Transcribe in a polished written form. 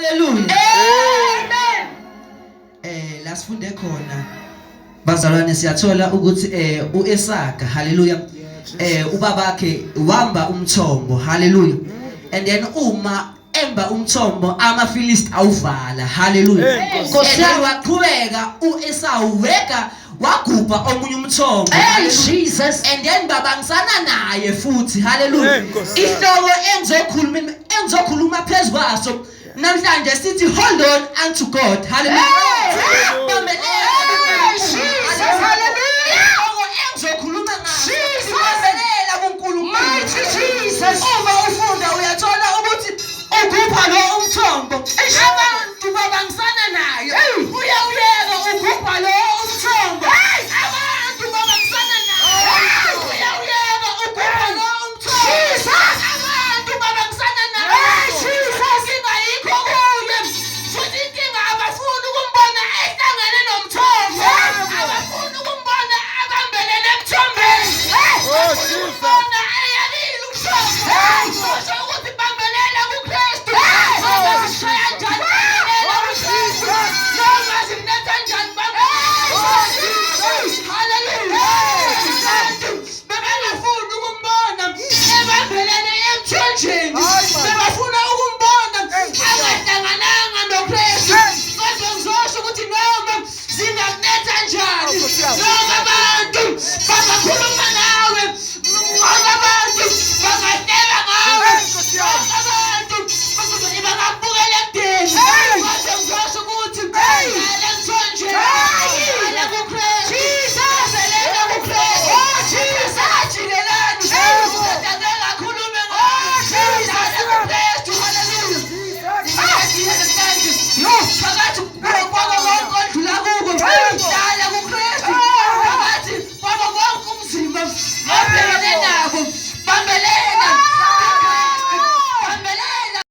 Hallelujah. Amen. La sifunde khona bazalwane siyathola ukuthi uEsaka hallelujah ubabakhe wamba umthombo hallelujah and then uma emba umthombo amaFilisti awuvala hallelujah Nkosi waqhubeka uEsau weka wagubha omunye umthombo Jesus and then babangisana naye futhi hallelujah ihloko engizokhuluma phezukwaso namhlanje sithi hold on unto God hallelujah Jesus hallelujah engizokhuluma ngayo sibabelela kuNkulunkulu mighty Jesus uma ufunda uyathola ukuthi ugubha lo umthombo abantu babangisana nayo uyawuyeka ugubha lo umthombo abantu babangisana nayo uyawuyeka ugubha lo umthombo abantu babangisana nayo ingayikho kuye futhi inkinga abafuni ukumbona ehlangene nomthombo abafuni ukumbona abambelele emthombeni abafuni ukumbona eyalile ukushona